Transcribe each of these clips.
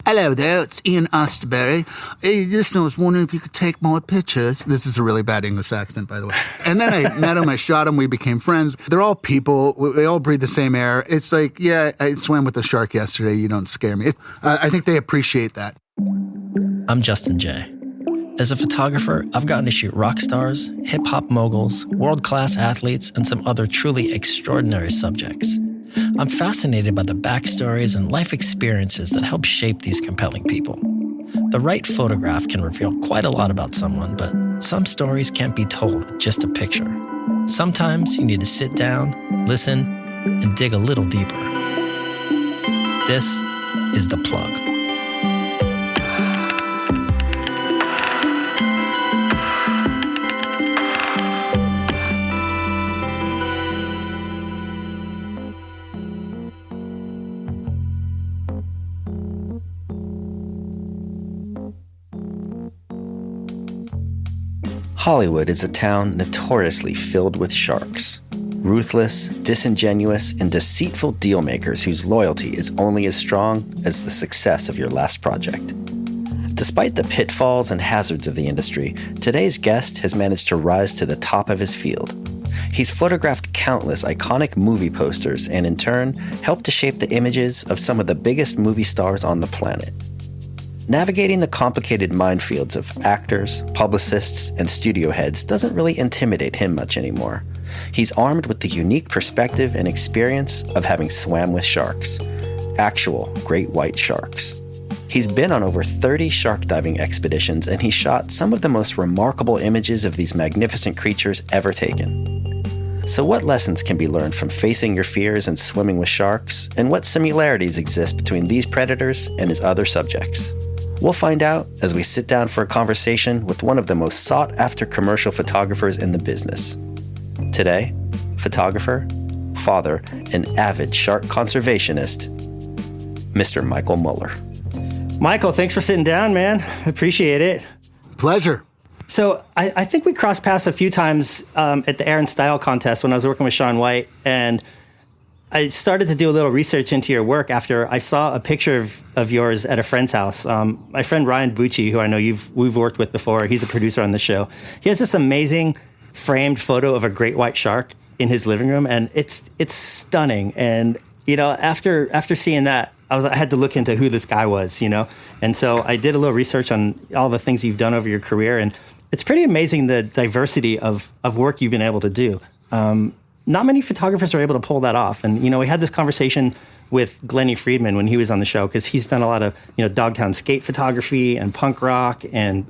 Hello there, it's Ian Ostbury. Hey, listen, I was wondering if you could take more pictures. This is a really bad English accent, by the way. And then I met him, I shot him, we became friends. They're all people, we all breathe the same air. It's like, yeah, I swam with a shark yesterday, you don't scare me. I think they appreciate that. I'm Justin Jay. As a photographer, I've gotten to shoot rock stars, hip-hop moguls, world-class athletes, and some other truly extraordinary subjects. I'm fascinated by the backstories and life experiences that help shape these compelling people. The right photograph can reveal quite a lot about someone, but some stories can't be told with just a picture. Sometimes you need to sit down, listen, and dig a little deeper. This is The Plug. Hollywood is a town notoriously filled with sharks. Ruthless, disingenuous, and deceitful dealmakers whose loyalty is only as strong as the success of your last project. Despite the pitfalls and hazards of the industry, today's guest has managed to rise to the top of his field. He's photographed countless iconic movie posters and in turn, helped to shape the images of some of the biggest movie stars on the planet. Navigating the complicated minefields of actors, publicists, and studio heads doesn't really intimidate him much anymore. He's armed with the unique perspective and experience of having swam with sharks. Actual great white sharks. He's been on over 30 shark diving expeditions, and he shot some of the most remarkable images of these magnificent creatures ever taken. So what lessons can be learned from facing your fears and swimming with sharks, and what similarities exist between these predators and his other subjects? We'll find out as we sit down for a conversation with one of the most sought-after commercial photographers in the business. Today, photographer, father, and avid shark conservationist, Mr. Michael Muller. Michael, thanks for sitting down, man. I appreciate it. Pleasure. So I think we crossed paths a few times at the Air and Style contest when I was working with Sean White, and I started to do a little research into your work after I saw a picture of yours at a friend's house. My friend Ryan Bucci, who I know we've worked with before, he's a producer on the show. He has this amazing framed photo of a great white shark in his living room, and it's stunning. And you know, after seeing that, I had to look into who this guy was, you know. And so I did a little research on all the things you've done over your career, and it's pretty amazing the diversity of work you've been able to do. Not many photographers are able to pull that off. And, you know, we had this conversation with Glennie Friedman when he was on the show, because he's done a lot of, you know, Dogtown skate photography and punk rock and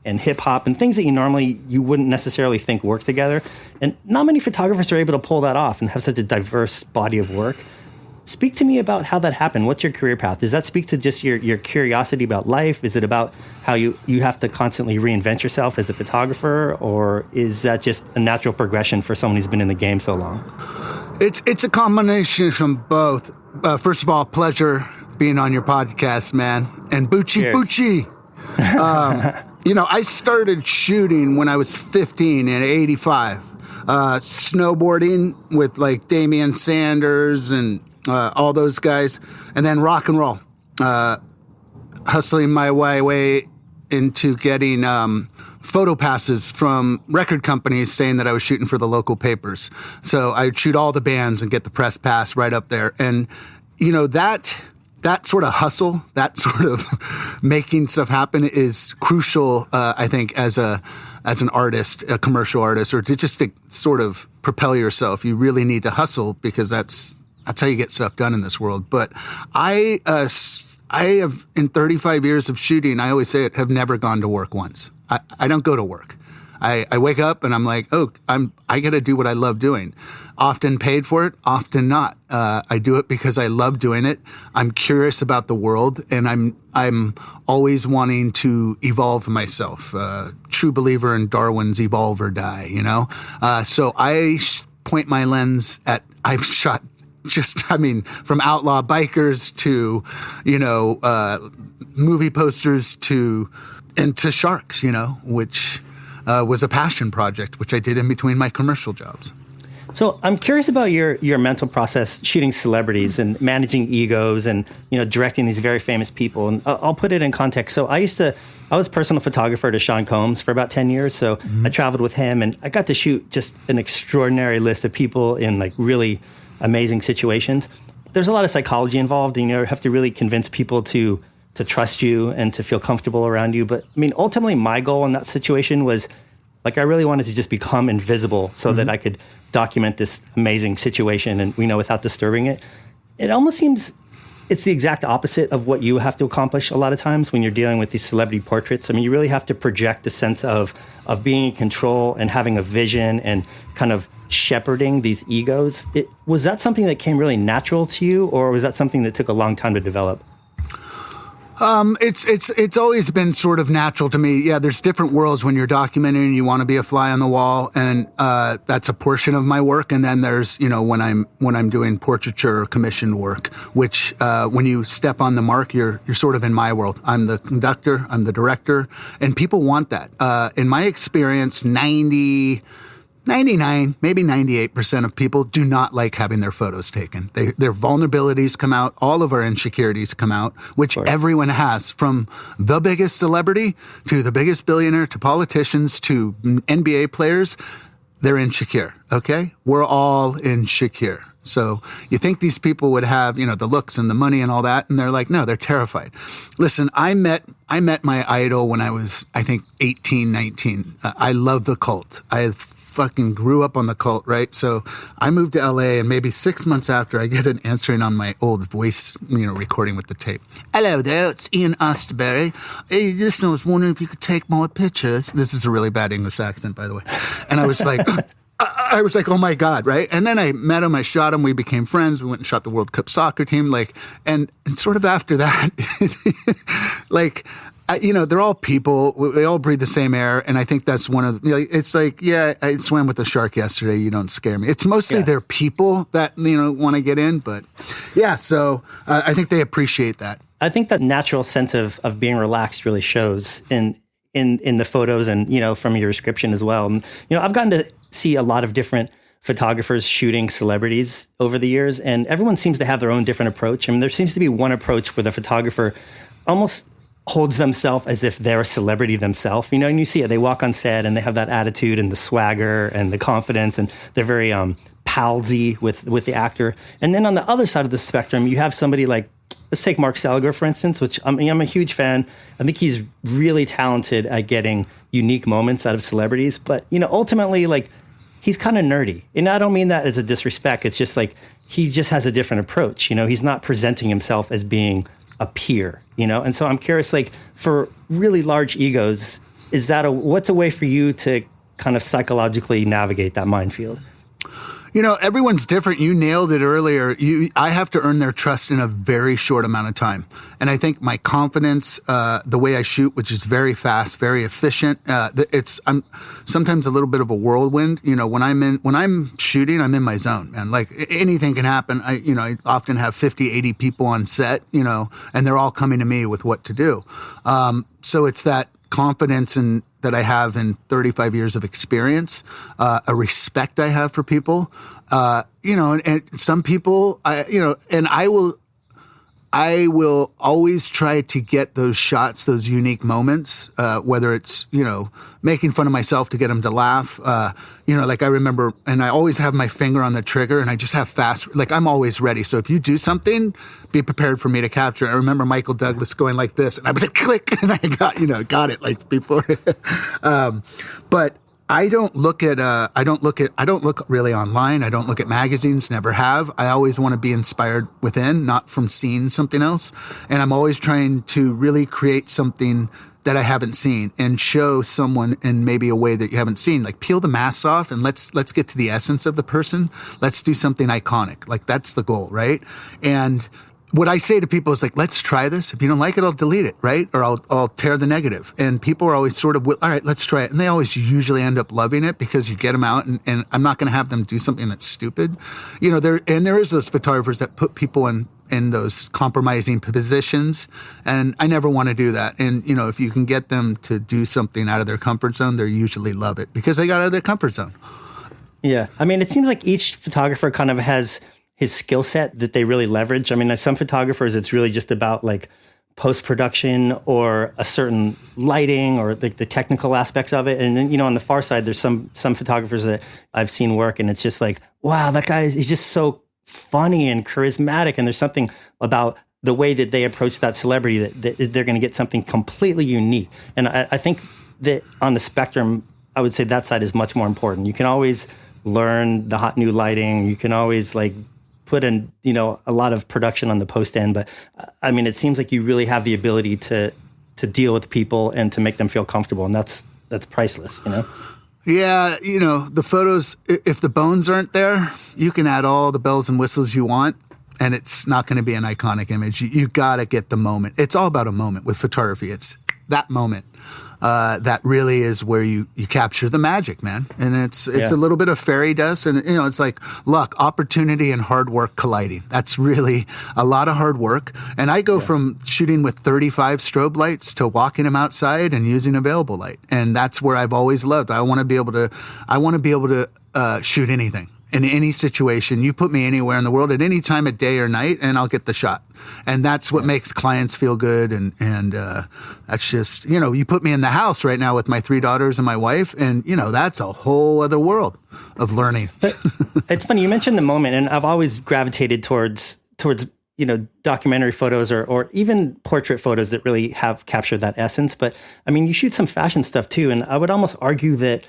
hip hop and things that you wouldn't necessarily think work together. And not many photographers are able to pull that off and have such a diverse body of work. Speak to me about how that happened. What's your career path? Does that speak to just your curiosity about life? Is it about how you have to constantly reinvent yourself as a photographer? Or is that just a natural progression for someone who's been in the game so long? It's a combination from both. First of all, pleasure being on your podcast, man. And Bucci. You know, I started shooting when I was 15 in 85. Snowboarding with like Damian Sanders and all those guys, and then rock and roll, hustling my way into getting photo passes from record companies saying that I was shooting for the local papers. So I'd shoot all the bands and get the press pass right up there. And, you know, that sort of hustle, that sort of making stuff happen is crucial, I think, as an artist, a commercial artist, or to sort of propel yourself. You really need to hustle, because that's how you get stuff done in this world. But I have, in 35 years of shooting, I always say it, have never gone to work once. I don't go to work. I wake up and I'm like, I got to do what I love doing. Often paid for it, often not. I do it because I love doing it. I'm curious about the world, and I'm always wanting to evolve myself. True believer in Darwin's evolve or die, you know? So I point my lens at, I've shot from outlaw bikers to, you know, movie posters to sharks, you know, which was a passion project, which I did in between my commercial jobs. So I'm curious about your mental process shooting celebrities and managing egos and, directing these very famous people. And I'll put it in context. So I was personal photographer to Sean Combs for about 10 years. So I traveled with him and I got to shoot just an extraordinary list of people in like really amazing situations. There's a lot of psychology involved, and you have to really convince people to trust you and to feel comfortable around you. But I mean, ultimately my goal in that situation was like, I really wanted to just become invisible so that I could document this amazing situation and, without disturbing it. It almost seems it's the exact opposite of what you have to accomplish a lot of times when you're dealing with these celebrity portraits. I mean, you really have to project the sense of being in control and having a vision and kind of shepherding these egos. Was that something that came really natural to you, or was that something that took a long time to develop? It's always been sort of natural to me. Yeah, there's different worlds when you're documenting and you want to be a fly on the wall, and that's a portion of my work. And then there's when I'm doing portraiture or commissioned work, which when you step on the mark, you're sort of in my world. I'm the conductor, I'm the director, and people want that. In my experience, 99, maybe 98% of people do not like having their photos taken. Their vulnerabilities come out. All of our insecurities come out, which everyone has, from the biggest celebrity to the biggest billionaire to politicians to NBA players. They're insecure, okay? We're all insecure. So you think these people would have, the looks and the money and all that, and they're like, no, they're terrified. Listen, I met my idol when I was, I think, 18, 19. I love the cult. I fucking grew up on the cult, right? So I moved to LA, and maybe 6 months after, I get an answering on my old voice, recording with the tape. Hello there, it's Ian Osterberry. Hey, listen, I was wondering if you could take more pictures. This is a really bad English accent, by the way. And I was like, oh my God, right? And then I met him, I shot him, we became friends, we went and shot the World Cup soccer team, and sort of after that, they're all people, they all breathe the same air, and I think that's one of, it's like, yeah, I swam with a shark yesterday, you don't scare me. It's mostly their people that, want to get in, but yeah, so I think they appreciate that. I think that natural sense of being relaxed really shows in the photos and, from your description as well. And, I've gotten to see a lot of different photographers shooting celebrities over the years, and everyone seems to have their own different approach. I mean, there seems to be one approach where the photographer almost holds themselves as if they're a celebrity themselves, and you see it. They walk on set and they have that attitude and the swagger and the confidence, and they're very palsy with the actor. And then on the other side of the spectrum, you have somebody like, let's take Mark Salinger, for instance, which I'm a huge fan. I think he's really talented at getting unique moments out of celebrities. But, ultimately, he's kind of nerdy. And I don't mean that as a disrespect. It's just he just has a different approach. He's not presenting himself as being a peer, And so I'm curious, for really large egos, what's a way for you to kind of psychologically navigate that minefield? Everyone's different. You nailed it earlier. I have to earn their trust in a very short amount of time. And I think my confidence, the way I shoot, which is very fast, very efficient, I'm sometimes a little bit of a whirlwind. When I'm shooting, I'm in my zone, man. Anything can happen. I often have 50, 80 people on set, and they're all coming to me with what to do. So it's that confidence that I have in 35 years of experience, a respect I have for people, and some people, and I will always try to get those shots, those unique moments, whether it's, making fun of myself to get them to laugh. I remember, and I always have my finger on the trigger, and I just have fast, I'm always ready. So if you do something, be prepared for me to capture it. I remember Michael Douglas going like this, and I was like, click, and I got it before. But I don't look really online. I don't look at magazines, never have. I always want to be inspired within, not from seeing something else. And I'm always trying to really create something that I haven't seen and show someone in maybe a way that you haven't seen. Peel the masks off and let's get to the essence of the person. Let's do something iconic. That's the goal, right? And what I say to people is let's try this. If you don't like it, I'll delete it, right? Or I'll tear the negative. And people are always sort of, all right, let's try it. And they always usually end up loving it because you get them out, and I'm not going to have them do something that's stupid. There is those photographers that put people in those compromising positions, and I never want to do that. And, if you can get them to do something out of their comfort zone, they usually love it because they got out of their comfort zone. Yeah. I mean, it seems like each photographer kind of has his skill set that they really leverage. I mean, there's some photographers, it's really just about like post-production or a certain lighting or the technical aspects of it. And then, on the far side, there's some photographers that I've seen work and it's just like, wow, that guy he's just so funny and charismatic. And there's something about the way that they approach that celebrity that they're going to get something completely unique. And I think that on the spectrum, I would say that side is much more important. You can always learn the hot new lighting. You can always like put in, a lot of production on the post end. But I mean, it seems like you really have the ability to deal with people and to make them feel comfortable. And that's priceless, Yeah, the photos, if the bones aren't there, you can add all the bells and whistles you want, and it's not going to be an iconic image. You got to get the moment. It's all about a moment with photography. It's that moment that really is where you capture the magic, man. And it's a little bit of fairy dust, and it's like luck, opportunity, and hard work colliding. That's really a lot of hard work. And I go from shooting with 35 strobe lights to walking them outside and using available light. And that's where I've always loved. I want to be able to shoot anything. In any situation, you put me anywhere in the world at any time of day or night, and I'll get the shot. And that's what makes clients feel good. And that's just, you put me in the house right now with my 3 daughters and my wife, and, that's a whole other world of learning. It's funny, you mentioned the moment, and I've always gravitated towards documentary photos or even portrait photos that really have captured that essence. But, I mean, you shoot some fashion stuff too, and I would almost argue that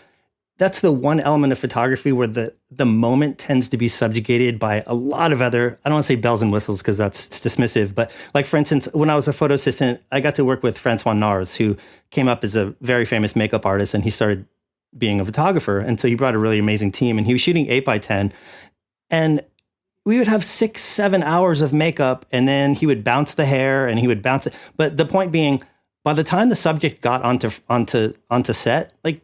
that's the one element of photography where the moment tends to be subjugated by a lot of other, I don't want to say bells and whistles because that's dismissive, but like, for instance, when I was a photo assistant, I got to work with Francois Nars, who came up as a very famous makeup artist, and he started being a photographer. And so he brought a really amazing team, and he was shooting 8x10, and we would have 6-7 hours of makeup, and then he would bounce the hair and he would bounce it. But the point being, by the time the subject got onto set, like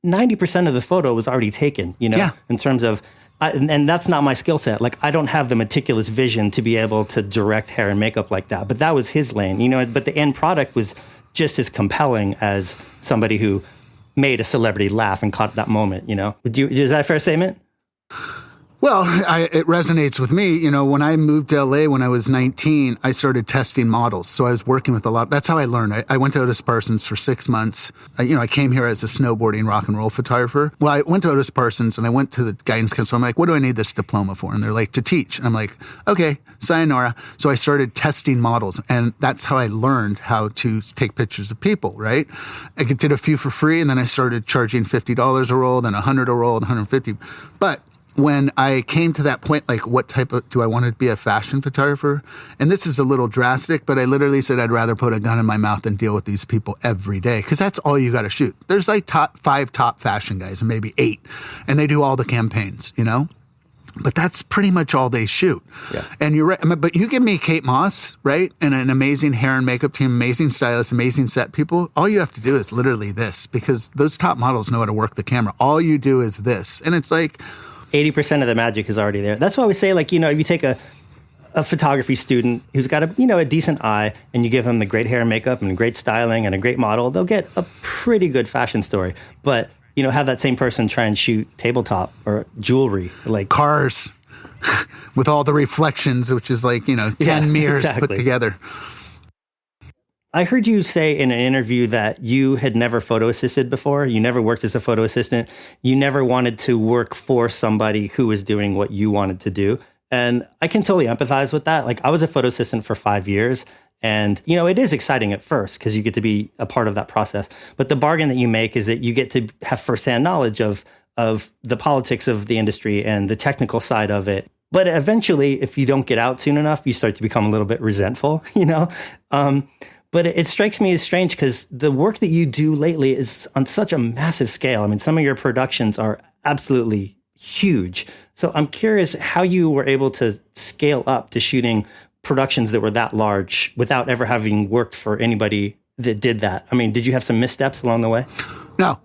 90% of the photo was already taken, in terms of, and that's not my skill set. Like, I don't have the meticulous vision to be able to direct hair and makeup like that, but that was his lane, but the end product was just as compelling as somebody who made a celebrity laugh and caught that moment, Is that a fair statement? Well, it resonates with me. When I moved to LA when I was 19, I started testing models. So I was working with a lot. That's how I learned. I went to Otis Parsons for 6 months. I came here as a snowboarding rock and roll photographer. Well, I went to Otis Parsons and I went to the guidance council. I'm like, what do I need this diploma for? And they're like, to teach. And I'm like, okay, sayonara. So I started testing models, and that's how I learned how to take pictures of people, right? I did a few for free, and then I started charging $50 a roll, then $100 a roll, and $150. But when I came to that point, like, what type of, do I want to be a fashion photographer? And this is a little drastic, but I literally said I'd rather put a gun in my mouth than deal with these people every day, because that's all you got to shoot. There's like 5 top fashion guys, or maybe 8, and they do all the campaigns, But that's pretty much all they shoot. Yeah. And you're right. But you give me Kate Moss, right? And an amazing hair and makeup team, amazing stylists, amazing set people. All you have to do is literally this, because those top models know how to work the camera. All you do is this. And it's like 80% of the magic is already there. That's why we say, like, if you take a photography student who's got a decent eye, and you give them the great hair and makeup and great styling and a great model, they'll get a pretty good fashion story. But, have that same person try and shoot tabletop or jewelry, like cars with all the reflections, which is like, 10 mirrors put together. I heard you say in an interview that you had never photo assisted before. You never worked as a photo assistant. You never wanted to work for somebody who was doing what you wanted to do. And I can totally empathize with that. Like, I was a photo assistant for 5 years, and, it is exciting at first because you get to be a part of that process. But the bargain that you make is that you get to have firsthand knowledge of the politics of the industry and the technical side of it. But eventually, if you don't get out soon enough, you start to become a little bit resentful, But it strikes me as strange because the work that you do lately is on such a massive scale. I mean, some of your productions are absolutely huge. So I'm curious how you were able to scale up to shooting productions that were that large without ever having worked for anybody that did that. I mean, did you have some missteps along the way? No.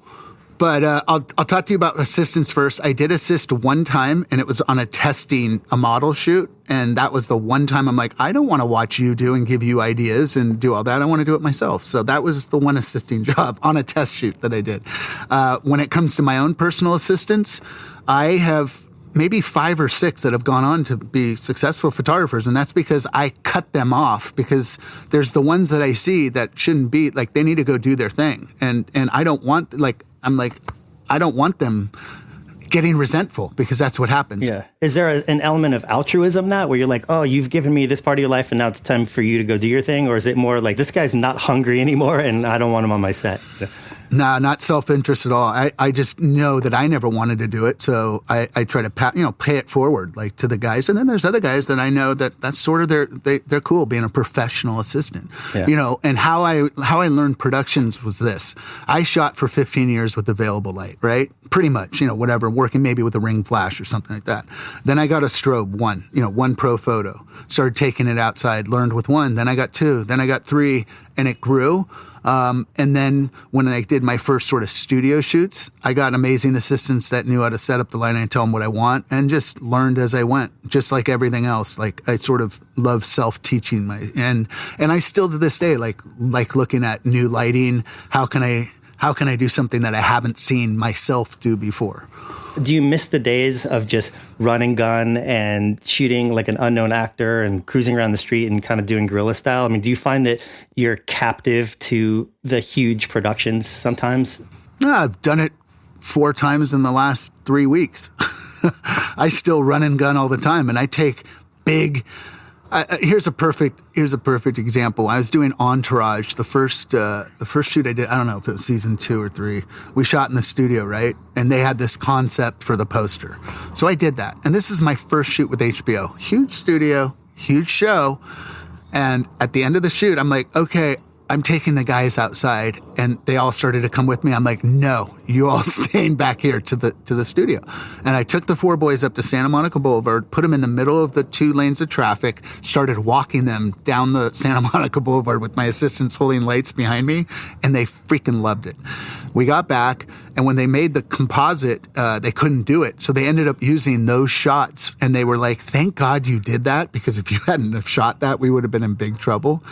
But I'll talk to you about assistance first. I did assist one time, and it was on a model shoot. And that was the one time I'm like, I don't want to watch you do and give you ideas and do all that. I want to do it myself. So that was the one assisting job on a test shoot that I did. When it comes to my own personal assistants, I have maybe 5 or 6 that have gone on to be successful photographers. And that's because I cut them off, because there's the ones that I see that shouldn't be, like, they need to go do their thing. And I don't want, I don't want them getting resentful, because that's what happens. Yeah. Is there an element of altruism that where you're like, oh, you've given me this part of your life and now it's time for you to go do your thing? Or is it more like, this guy's not hungry anymore and I don't want him on my set? Nah, not self-interest at all. I just know that I never wanted to do it, so I try to pay it forward, like, to the guys. And then there's other guys that I know that's sort of they're cool being a professional assistant. Yeah. And how I learned productions was this. I shot for 15 years with available light, right? Pretty much, whatever, working maybe with a ring flash or something like that. Then I got a strobe, one pro photo. Started taking it outside, learned with one. Then I got 2, then I got 3, and it grew. And then when I did my first sort of studio shoots, I got amazing assistants that knew how to set up the light and tell them what I want, and just learned as I went, just like everything else. Like, I sort of love self-teaching and I still to this day, like looking at new lighting. How can I do something that I haven't seen myself do before? Do you miss the days of just run and gun and shooting like an unknown actor and cruising around the street and kind of doing guerrilla style? I mean, do you find that you're captive to the huge productions sometimes? No, I've done it 4 times in the last 3 weeks. I still run and gun all the time, and I take big... Here's a perfect example. I was doing Entourage, the first shoot I did. I don't know if it was season 2 or 3. We shot in the studio, right? And they had this concept for the poster, so I did that. And this is my first shoot with HBO. Huge studio, huge show. And at the end of the shoot, I'm like, okay, I'm taking the guys outside, and they all started to come with me. I'm like, no, you all staying back here to the studio. And I took the 4 boys up to Santa Monica Boulevard, put them in the middle of the 2 lanes of traffic, started walking them down the Santa Monica Boulevard with my assistants holding lights behind me, and they freaking loved it. We got back, and when they made the composite, they couldn't do it. So they ended up using those shots, and they were like, thank God you did that, because if you hadn't have shot that, we would have been in big trouble.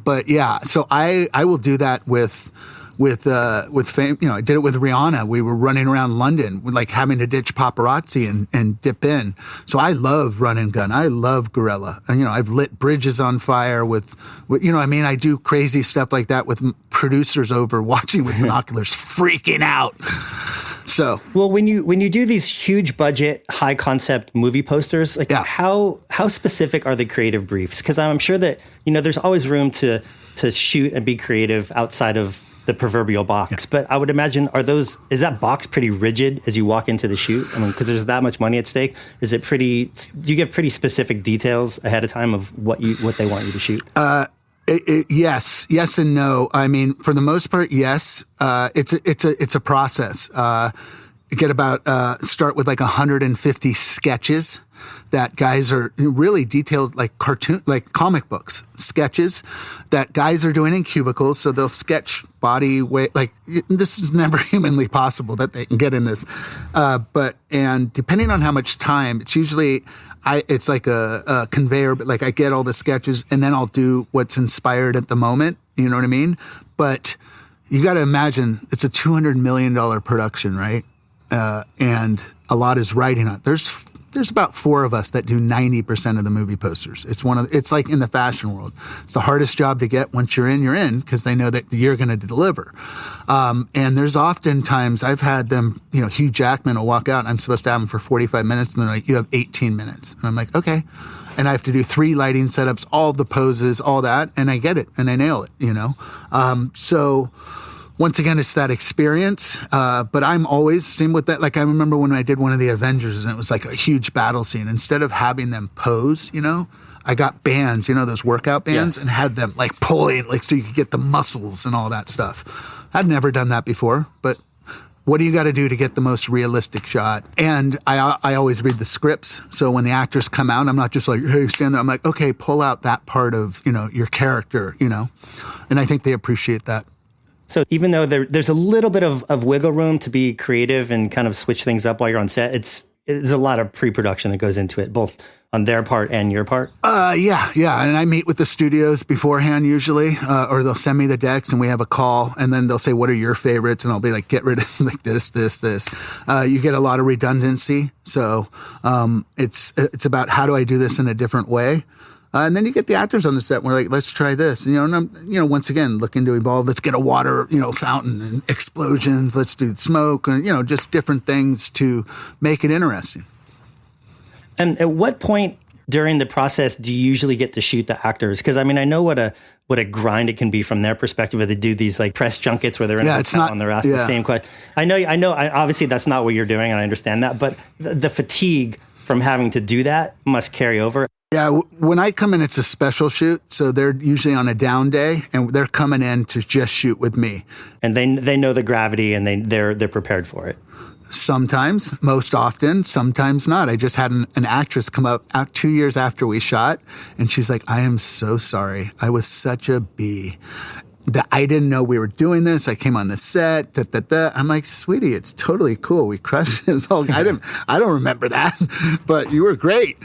But yeah, so I will do that with fame. I did it with Rihanna. We were running around London, like having to ditch paparazzi and dip in. So I love run and gun. I love guerrilla. And, I've lit bridges on fire with I do crazy stuff like that with producers over watching with binoculars, freaking out. So, well, when you do these huge budget, high concept movie posters, like, how specific are the creative briefs? Because I'm sure that there's always room to shoot and be creative outside of the proverbial box. Yeah. But I would imagine, is that box pretty rigid as you walk into the shoot? I mean, because there's that much money at stake. Do you give pretty specific details ahead of time of what they want you to shoot? Yes and no. I mean, for the most part, yes. It's a process. Start with like 150 sketches that guys are really detailed, like comic books sketches that guys are doing in cubicles. So they'll sketch body weight, like this is never humanly possible that they can get in this. And depending on how much time, it's usually, it's like a conveyor, but like I get all the sketches and then I'll do what's inspired at the moment. You know what I mean? But you got to imagine it's a $200 million production, right? And a lot is writing on it. There's about 4 of us that do 90% of the movie posters. It's like in the fashion world. It's the hardest job to get. Once you're in, because they know that you're going to deliver. And there's often times I've had them, Hugh Jackman will walk out and I'm supposed to have him for 45 minutes and they're like, you have 18 minutes. And I'm like, okay. And I have to do 3 lighting setups, all the poses, all that. And I get it and I nail it, So once again, it's that experience, but I'm always, same with that, like I remember when I did one of the Avengers and it was like a huge battle scene. Instead of having them pose, I got bands, those workout bands, and had them like pulling, like so you could get the muscles and all that stuff. I'd never done that before, but what do you got to do to get the most realistic shot? And I always read the scripts, so when the actors come out, I'm not just like, hey, stand there. I'm like, okay, pull out that part of, your character, and I think they appreciate that. So even though there's a little bit of wiggle room to be creative and kind of switch things up while you're on set, there's a lot of pre-production that goes into it, both on their part and your part. Yeah. And I meet with the studios beforehand usually, or they'll send me the decks and we have a call, and then they'll say, what are your favorites? And I'll be like, get rid of like this. You get a lot of redundancy. So it's about how do I do this in a different way? And then you get the actors on the set and we're like, let's try this. And, I'm, once again, looking to evolve. Let's get a water, fountain and explosions. Let's do smoke and, just different things to make it interesting. And at what point during the process do you usually get to shoot the actors? Because, I mean, I know what a grind it can be from their perspective, where they do these like press junkets where they're in a hotel and they're asked the same question. I know. Obviously, that's not what you're doing, and I understand that. But the fatigue from having to do that must carry over. Yeah, when I come in, it's a special shoot. So they're usually on a down day, and they're coming in to just shoot with me. And they know the gravity, and they're prepared for it. Sometimes, most often, sometimes not. I just had an actress come out 2 years after we shot, and she's like, I am so sorry. I was such a bee. I didn't know we were doing this. I came on the set. I'm like, sweetie, it's totally cool. We crushed it. I don't remember that, but you were great.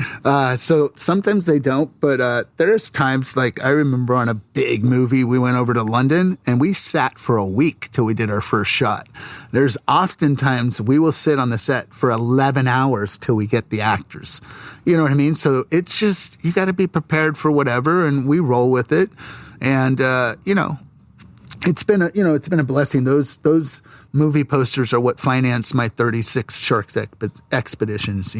So sometimes they don't, but there's times like I remember on a big movie, we went over to London and we sat for a week till we did our first shot. There's oftentimes we will sit on the set for 11 hours till we get the actors. You know what I mean? So it's just, you got to be prepared for whatever, and we roll with it. And, it's been a blessing. Those movie posters are what financed my 36 Sharks expeditions.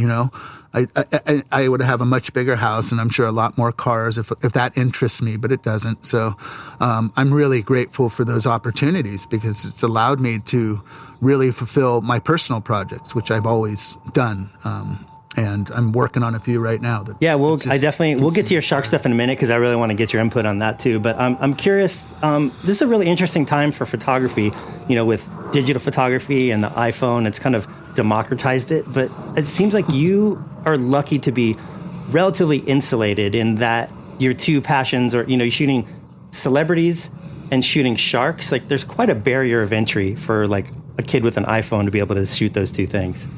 I would have a much bigger house, and I'm sure a lot more cars if that interests me, but it doesn't. So I'm really grateful for those opportunities because it's allowed me to really fulfill my personal projects, which I've always done. And I'm working on a few right now. We'll get to your shark stuff in a minute because I really want to get your input on that too. But I'm curious. This is a really interesting time for photography. With digital photography and the iPhone, it's kind of democratized it. But it seems like you are lucky to be relatively insulated in that your two passions are, shooting celebrities and shooting sharks. Like, there's quite a barrier of entry for like a kid with an iPhone to be able to shoot those two things.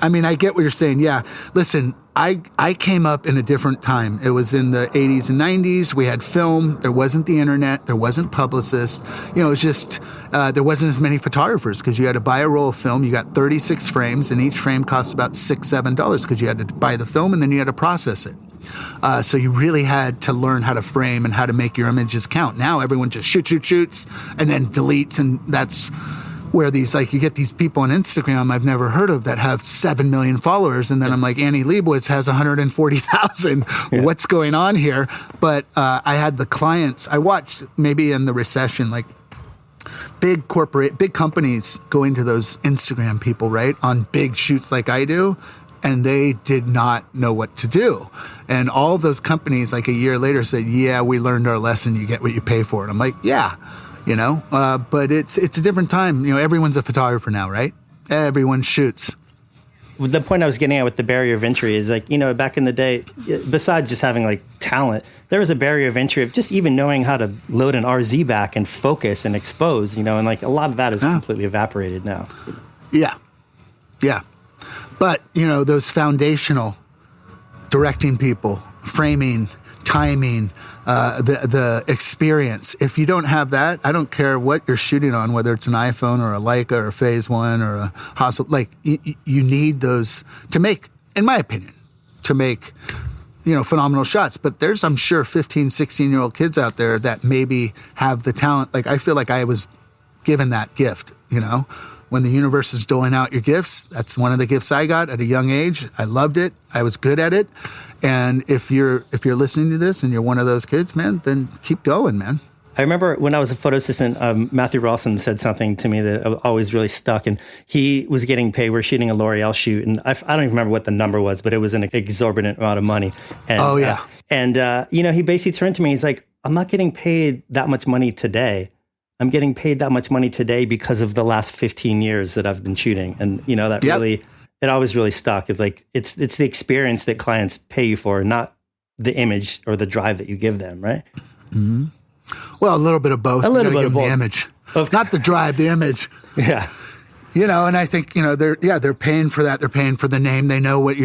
I mean, I get what you're saying. Yeah. Listen, I came up in a different time. It was in the 80s and 90s. We had film. There wasn't the internet. There wasn't publicists. It was just, there wasn't as many photographers because you had to buy a roll of film. You got 36 frames, and each frame cost about $6, $7 because you had to buy the film and then you had to process it. So you really had to learn how to frame and how to make your images count. Now everyone just shoots and then deletes, and that's where you get these people on Instagram I've never heard of that have 7 million followers. And then I'm like, Annie Leibovitz has 140,000. Yeah. What's going on here? But I had the clients, I watched maybe in the recession, like big companies going to those Instagram people, right? On big shoots like I do. And they did not know what to do. And all of those companies, like a year later, said, yeah, we learned our lesson. You get what you pay for. And I'm like, yeah. But it's a different time. Everyone's a photographer now, right? Everyone shoots. The point I was getting at with the barrier of entry is like, back in the day, besides just having like talent, there was a barrier of entry of just even knowing how to load an RZ back and focus and expose, and like a lot of that is completely evaporated now. Yeah. But, those foundational directing people, framing, timing, the experience. If you don't have that, I don't care what you're shooting on, whether it's an iPhone or a Leica or a Phase 1 or a Hasselblad. Like, you need those to make, in my opinion, phenomenal shots. But there's, I'm sure, 15, 16-year-old kids out there that maybe have the talent. Like, I feel like I was given that gift, When the universe is doling out your gifts, that's one of the gifts I got at a young age. I loved it. I was good at it. And if you're listening to this and you're one of those kids, man, then keep going, man. I remember when I was a photo assistant, Matthew Rawson said something to me that always really stuck. And he was getting paid. We're shooting a L'Oreal shoot. And I don't even remember what the number was, but it was an exorbitant amount of money. And, he basically turned to me. He's like, I'm not getting paid that much money today. I'm getting paid that much money today because of the last 15 years that I've been shooting. And, that really, it always really stuck. It's like, it's the experience that clients pay you for, not the image or the drive that you give them, right? Mm-hmm. Well, a little bit of both. A little bit of both. The image. Not the drive, the image. Yeah. And I think, they're paying for that. They're paying for the name. They know what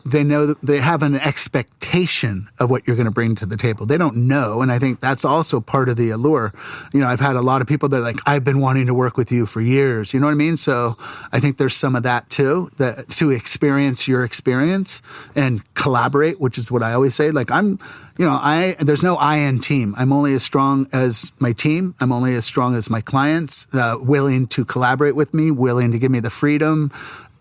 they know that they have an expectation of what you're going to bring to the table. They don't know. And I think that's also part of the allure. I've had a lot of people that are like, I've been wanting to work with you for years. You know what I mean? So I think there's some of that too, that to experience your experience and collaborate, which is what I always say. Like there's no I in team. I'm only as strong as my team. I'm only as strong as my clients, willing to collaborate with me, willing to give me the freedom,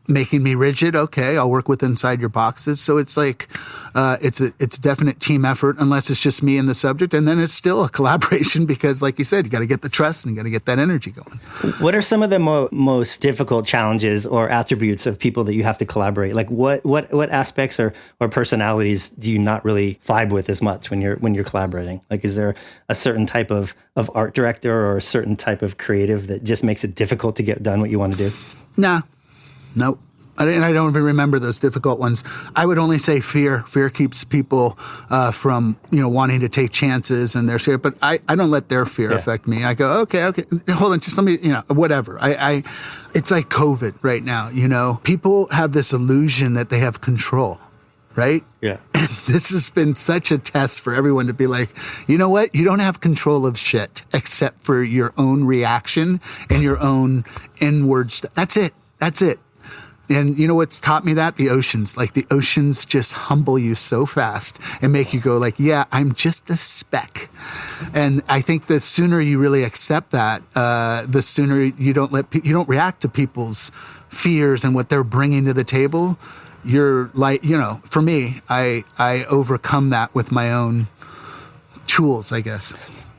making me rigid. Okay, I'll work with inside your boxes. So it's like, it's a definite team effort, unless it's just me and the subject. And then it's still a collaboration because, like you said, you got to get the trust and you got to get that energy going. What are some of the most difficult challenges or attributes of people that you have to collaborate? Like what aspects or personalities do you not really vibe with as much when you're collaborating? Like, is there a certain type of art director or a certain type of creative that just makes it difficult to get done what you want to do? Nah. Nope. I don't even remember those difficult ones. I would only say fear. Fear keeps people from, wanting to take chances, and they're scared. But I don't let their fear affect me. I go, okay, hold on, just let me, whatever. It's like COVID right now, People have this illusion that they have control, right? Yeah. And this has been such a test for everyone to be like, you know what? You don't have control of shit except for your own reaction and your own inward stuff. That's it. And you know what's taught me that? The oceans. Like, the oceans just humble you so fast and make you go like, yeah, I'm just a speck. And I think the sooner you really accept that, the sooner you don't react to people's fears and what they're bringing to the table. You're like, for me, I overcome that with my own tools, I guess.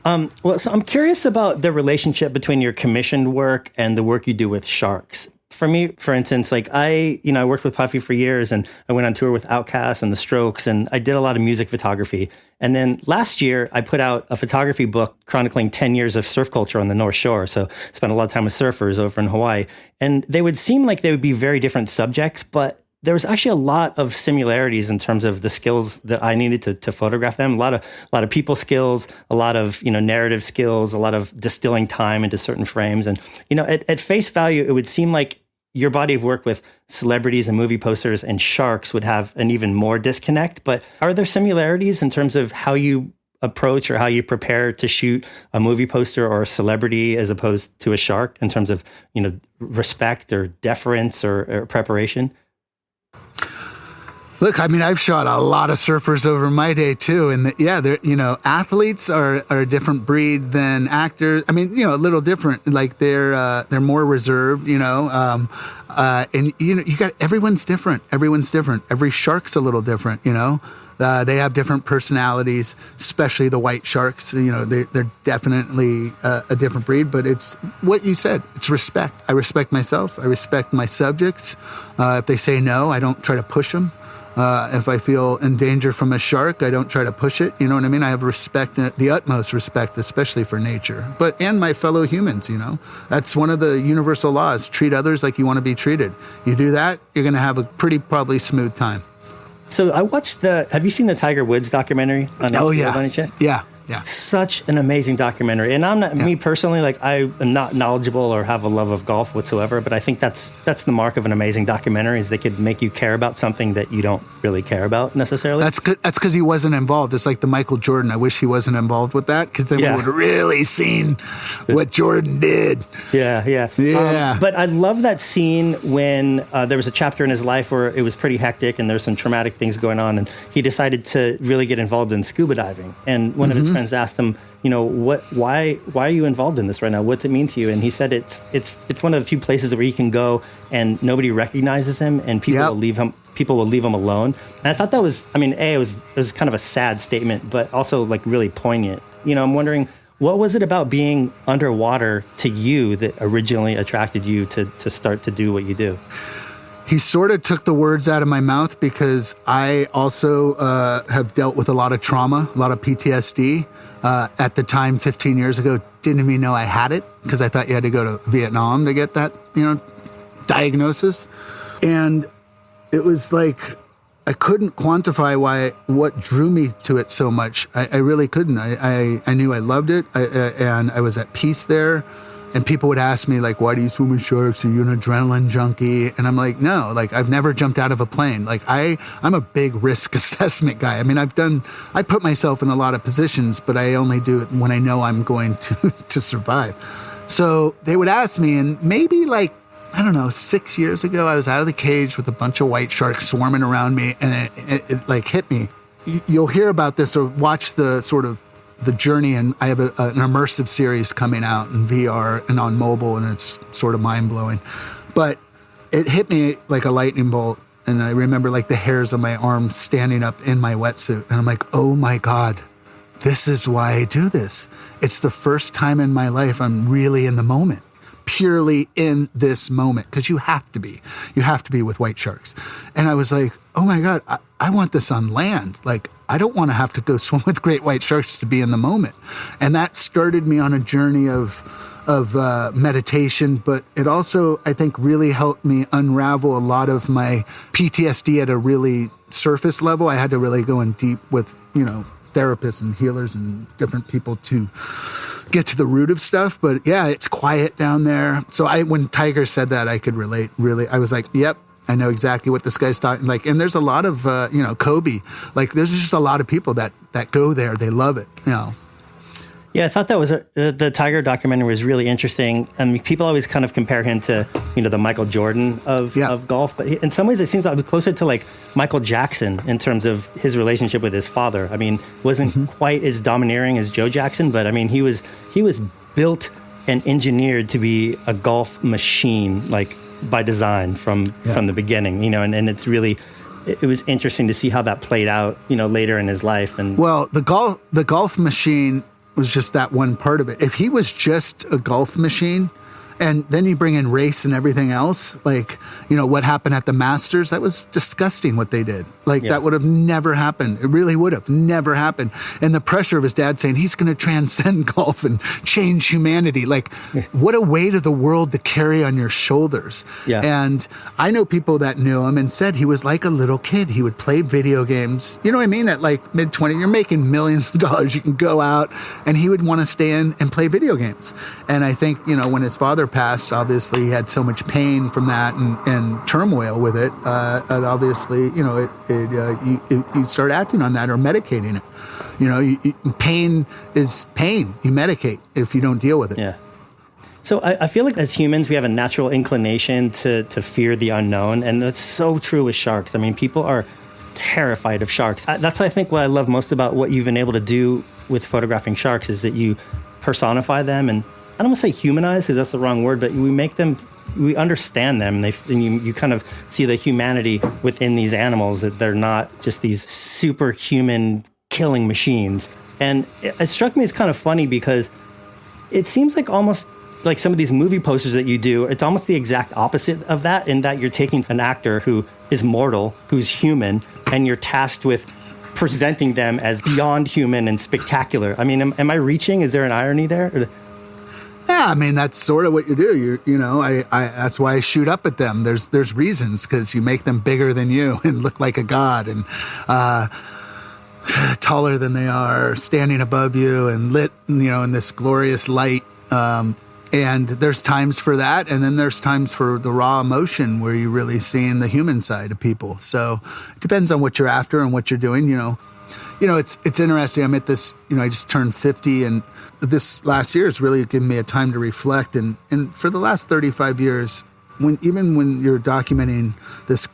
So I'm curious about the relationship between your commissioned work and the work you do with sharks. For me, for instance, like I worked with Puffy for years, and I went on tour with Outkast and The Strokes, and I did a lot of music photography. And then last year, I put out a photography book chronicling 10 years of surf culture on the North Shore. So I spent a lot of time with surfers over in Hawaii. And they would seem like they would be very different subjects, but there was actually a lot of similarities in terms of the skills that I needed to photograph them. A lot of people skills, a lot of narrative skills, a lot of distilling time into certain frames. And at face value, it would seem like your body of work with celebrities and movie posters and sharks would have an even more disconnect. But are there similarities in terms of how you approach or how you prepare to shoot a movie poster or a celebrity as opposed to a shark in terms of respect or deference or preparation? Look, I've shot a lot of surfers over my day too, and they're, athletes are a different breed than actors. A little different. Like they're more reserved, and you got everyone's different. Everyone's different. Every shark's a little different, They have different personalities, especially the white sharks. They're definitely a different breed, but it's what you said. It's respect. I respect myself. I respect my subjects. If they say no, I don't try to push them. If I feel in danger from a shark, I don't try to push it. You know what I mean? I have respect, the utmost respect, especially for nature, and my fellow humans. That's one of the universal laws. Treat others like you want to be treated. You do that, you're going to have a probably smooth time. So I watched have you seen the Tiger Woods documentary on Netflix? Oh, yeah. On it yet? Yeah. Yeah. Such an amazing documentary. And I'm not, me personally, like I am not knowledgeable or have a love of golf whatsoever, but I think that's the mark of an amazing documentary is they could make you care about something that you don't really care about necessarily. That's because he wasn't involved. It's like the Michael Jordan. I wish he wasn't involved with that because then we would have really seen what Jordan did. Yeah. But I love that scene when there was a chapter in his life where it was pretty hectic and there's some traumatic things going on, and he decided to really get involved in scuba diving. And one of his friends asked him, why are you involved in this right now? What's it mean to you? And he said it's one of the few places where he can go and nobody recognizes him, and people will leave him alone. And I thought that was, it was kind of a sad statement, but also like really poignant. I'm wondering, what was it about being underwater to you that originally attracted you to start to do what you do? He sort of took the words out of my mouth because I also have dealt with a lot of trauma, a lot of PTSD. At the time, 15 years ago, didn't even know I had it because I thought you had to go to Vietnam to get that, diagnosis. And it was like I couldn't quantify what drew me to it so much. I really couldn't. I knew I loved it, and I was at peace there. And people would ask me, like, why do you swim with sharks? Are you an adrenaline junkie? And I'm like, no, like, I've never jumped out of a plane. Like, I'm a big risk assessment guy. I mean, I put myself in a lot of positions, but I only do it when I know I'm going to survive. So they would ask me, and maybe like, I don't know, 6 years ago, I was out of the cage with a bunch of white sharks swarming around me, and it like hit me. You'll hear about this or watch the sort of the journey, and I have an immersive series coming out in VR and on mobile, and it's sort of mind-blowing. But it hit me like a lightning bolt, and I remember like the hairs on my arms standing up in my wetsuit, and I'm like, oh my God, this is why I do this. It's the first time in my life I'm really in the moment, purely in this moment, because you have to be with white sharks. And I was like, oh my God, I want this on land. Like, I don't want to have to go swim with great white sharks to be in the moment. And that started me on a journey of meditation, but it also, I think, really helped me unravel a lot of my PTSD at a really surface level. I had to really go in deep with, therapists and healers and different people to get to the root of stuff. But yeah, it's quiet down there. So when Tiger said that, I could relate, really. I was like, yep, I know exactly what this guy's talking like. And there's a lot of, Kobe, like there's just a lot of people that go there. They love it, Yeah, I thought that was the Tiger documentary was really interesting. I mean, people always kind of compare him to, the Michael Jordan of golf. But in some ways, it seems like it was closer to like Michael Jackson in terms of his relationship with his father. I mean, wasn't quite as domineering as Joe Jackson, but I mean, he was built and engineered to be a golf machine, like by design from the beginning, and it's really, it was interesting to see how that played out, later in his life. And well, the golf machine was just that one part of it. If he was just a golf machine, and then you bring in race and everything else, like, what happened at the Masters, that was disgusting what they did. Like, that would have never happened. It really would have never happened. And the pressure of his dad saying he's going to transcend golf and change humanity. Like, what a weight of the world to carry on your shoulders. Yeah. And I know people that knew him and said he was like a little kid. He would play video games. You know what I mean? At like mid-20s, you're making millions of dollars. You can go out, and he would want to stay in and play video games. And I think, when his father passed, obviously he had so much pain from that and turmoil with it. And obviously, you start acting on that or medicating it. Pain is pain. You medicate if you don't deal with it. Yeah. So I feel like as humans, we have a natural inclination to fear the unknown. And that's so true with sharks. I mean, people are terrified of sharks. That's, I think, what I love most about what you've been able to do with photographing sharks is that you personify them, and I don't want to say humanize because that's the wrong word, but we understand them, and you kind of see the humanity within these animals, that they're not just these superhuman killing machines. And it struck me as kind of funny because it seems like almost like some of these movie posters that you do, it's almost the exact opposite of that, in that you're taking an actor who is mortal, who's human, and you're tasked with presenting them as beyond human and spectacular. I mean, am I reaching? Is there an irony there? Yeah, I mean, that's sort of what you do. That's why I shoot up at them. There's reasons, because you make them bigger than you and look like a god, and taller than they are, standing above you and lit, in this glorious light. And there's times for that, and then there's times for the raw emotion where you're really seeing the human side of people. So it depends on what you're after and what you're doing. It's interesting. I'm at this. I just turned 50, and this last year has really given me a time to reflect. And for the last 35 years, when you're documenting this,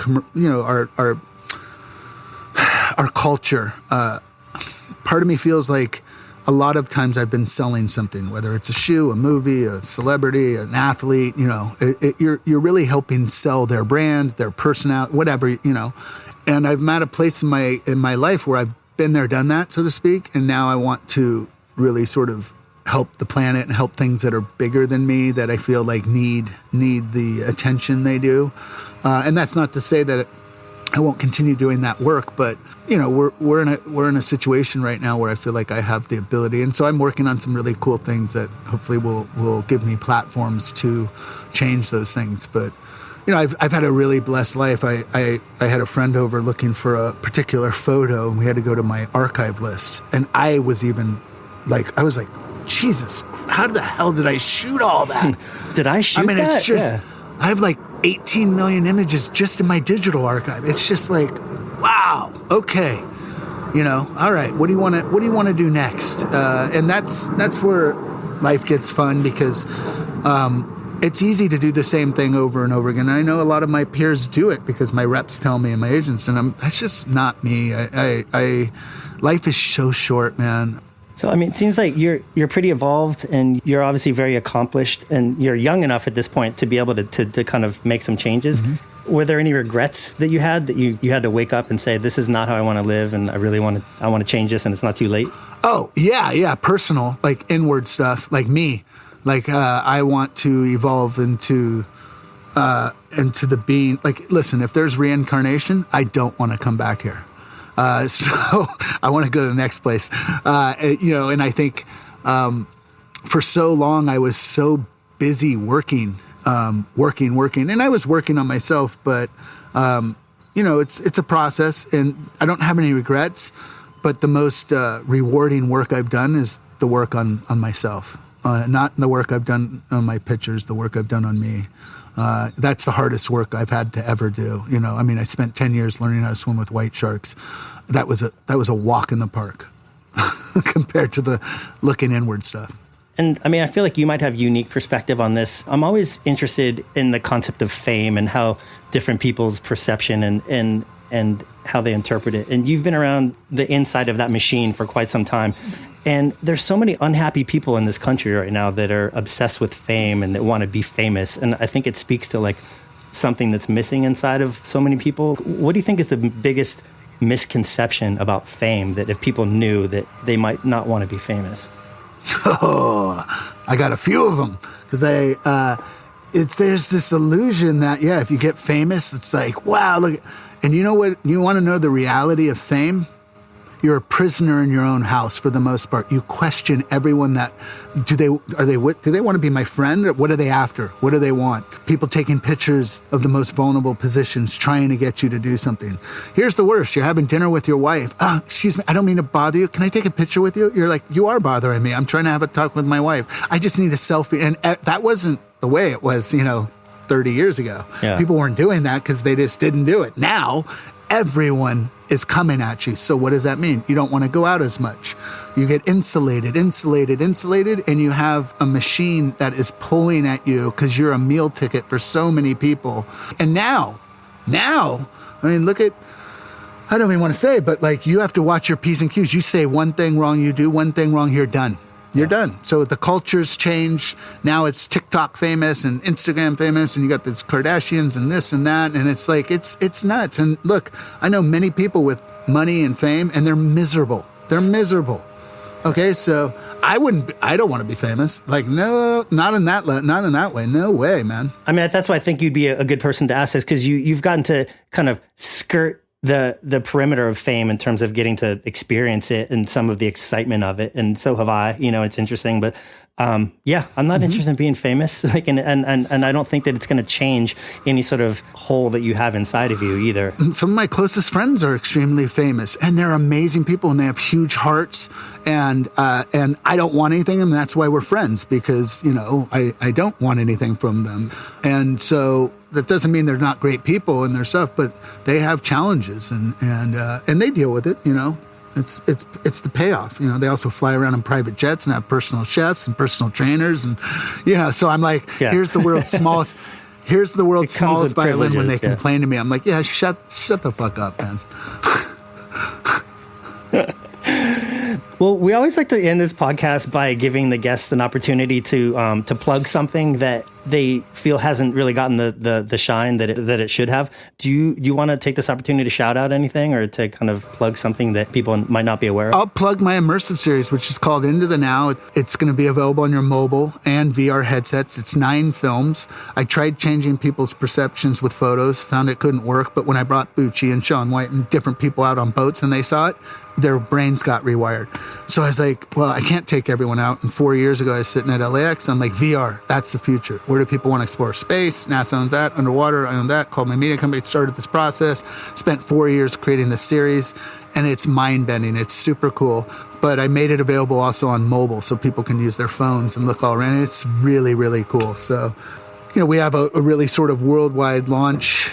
our culture, part of me feels like a lot of times I've been selling something, whether it's a shoe, a movie, a celebrity, an athlete. You're really helping sell their brand, their personality, whatever. And I'm at a place in my life where I've been there, done that, so to speak. And now I want to really sort of help the planet and help things that are bigger than me, that I feel like need the attention they do. And that's not to say that I won't continue doing that work, but we're in a situation right now where I feel like I have the ability, and so I'm working on some really cool things that hopefully will give me platforms to change those things. But I've had a really blessed life. I had a friend over looking for a particular photo, and we had to go to my archive list. And I was like, Jesus, how the hell did I shoot all that? Did I shoot that? It's just, I have like 18 million images just in my digital archive. It's just like, wow, okay. All right, what do you want to do next? And that's where life gets fun, because it's easy to do the same thing over and over again. I know a lot of my peers do it because my reps tell me and my agents, and that's just not me. Life is so short, man. So, it seems like you're pretty evolved, and you're obviously very accomplished, and you're young enough at this point to be able to kind of make some changes. Mm-hmm. Were there any regrets that you had had to wake up and say, this is not how I want to live, and I want to change this, and it's not too late? Oh, yeah, personal, like inward stuff, like me. Like, I want to evolve into the being. Like, listen, if there's reincarnation, I don't want to come back here. So I want to go to the next place. And I think for so long I was so busy working, and I was working on myself, but, it's a process, and I don't have any regrets, but the most rewarding work I've done is the work on myself. Not the work I've done on my pictures, the work I've done on me. That's the hardest work I've had to ever do. I spent 10 years learning how to swim with white sharks. That was a walk in the park compared to the looking inward stuff. And I feel like you might have unique perspective on this. I'm always interested in the concept of fame and how different people's perception and how they interpret it. And you've been around the inside of that machine for quite some time. And there's so many unhappy people in this country right now that are obsessed with fame and that want to be famous. And I think it speaks to like something that's missing inside of so many people. What do you think is the biggest misconception about fame, that if people knew that they might not want to be famous? Oh, I got a few of them, because there's this illusion that, if you get famous, it's like, wow, look. And you know what? You want to know the reality of fame? You're a prisoner in your own house for the most part. You question everyone that, do they want to be my friend? Or what are they after? What do they want? People taking pictures of the most vulnerable positions, trying to get you to do something. Here's the worst. You're having dinner with your wife. Excuse me, I don't mean to bother you. Can I take a picture with you? You're like, you are bothering me. I'm trying to have a talk with my wife. I just need a selfie. And that wasn't the way it was, 30 years ago. Yeah. People weren't doing that because they just didn't do it. Now, everyone is coming at you. So what does that mean? You don't want to go out as much. You get insulated, and you have a machine that is pulling at you because you're a meal ticket for so many people. And now, look at, I don't even want to say it, but like, you have to watch your P's and Q's. You say one thing wrong, you do one thing wrong, you're done. You're done. So the culture's changed. Now it's TikTok famous and Instagram famous, and you got this Kardashians and this and that, and it's like, it's nuts. And look, I know many people with money and fame, and they're miserable. Okay, so I don't want to be famous. Like, no, not in that way. No way, man. That's why I think you'd be a good person to ask this, because you've gotten to kind of skirt the perimeter of fame in terms of getting to experience it and some of the excitement of it. And so have I. It's interesting, but I'm not interested in being famous. Like, and I don't think that it's going to change any sort of hole that you have inside of you either. Some of my closest friends are extremely famous, and they're amazing people, and they have huge hearts. And I don't want anything, and that's why we're friends, because I don't want anything from them. And so that doesn't mean they're not great people and their stuff, but they have challenges, and they deal with it. It's the payoff. They also fly around in private jets and have personal chefs and personal trainers, and so I'm like, here's the world's smallest. Here's the world's smallest violin. When they complain to me, I'm like, shut the fuck up, man. Well, we always like to end this podcast by giving the guests an opportunity to plug something that they feel hasn't really gotten the shine that it should have. Do you want to take this opportunity to shout out anything, or to kind of plug something that people might not be aware of? I'll plug my immersive series, which is called Into the Now. It's going to be available on your mobile and VR headsets. It's 9 films. I tried changing people's perceptions with photos, found it couldn't work, but when I brought Bucci and Shaun White and different people out on boats and they saw it, their brains got rewired. So I was like, well, I can't take everyone out. And 4 years ago, I was sitting at LAX. I'm like, VR, that's the future. Where do people want to explore? Space. NASA owns that. Underwater, I own that. Called my media company, started this process. Spent 4 years creating this series. And it's mind-bending. It's super cool. but I made it available also on mobile so people can use their phones and look all around. It's really, really cool. So, we have a really sort of worldwide launch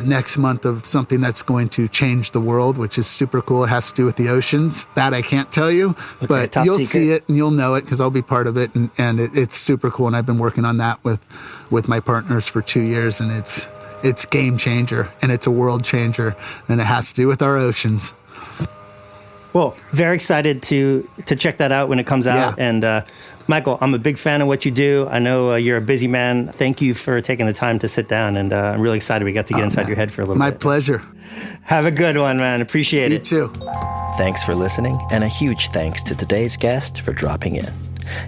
next month of something that's going to change the world, which is super cool. It has to do with the oceans. That I can't tell you, but you'll see it and you'll know it because I'll be part of it. And it's super cool. And I've been working on that with my partners for 2 years, and it's game changer and it's a world changer, and it has to do with our oceans. Well, very excited to check that out when it comes out. Yeah. And Michael, I'm a big fan of what you do. I know you're a busy man. Thank you for taking the time to sit down, and I'm really excited we got to get inside your head for a little bit. My pleasure. Have a good one, man. Appreciate it. You too. Thanks for listening, and a huge thanks to today's guest for dropping in.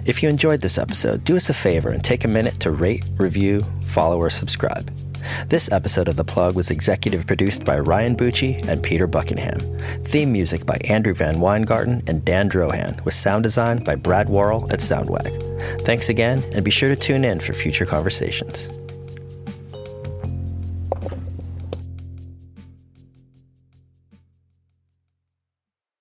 If you enjoyed this episode, do us a favor and take a minute to rate, review, follow, or subscribe. This episode of The Plug was executive produced by Ryan Bucci and Peter Buckingham. Theme music by Andrew Van Weingarten and Dan Drohan, with sound design by Brad Worrell at Soundwag. Thanks again, and be sure to tune in for future conversations.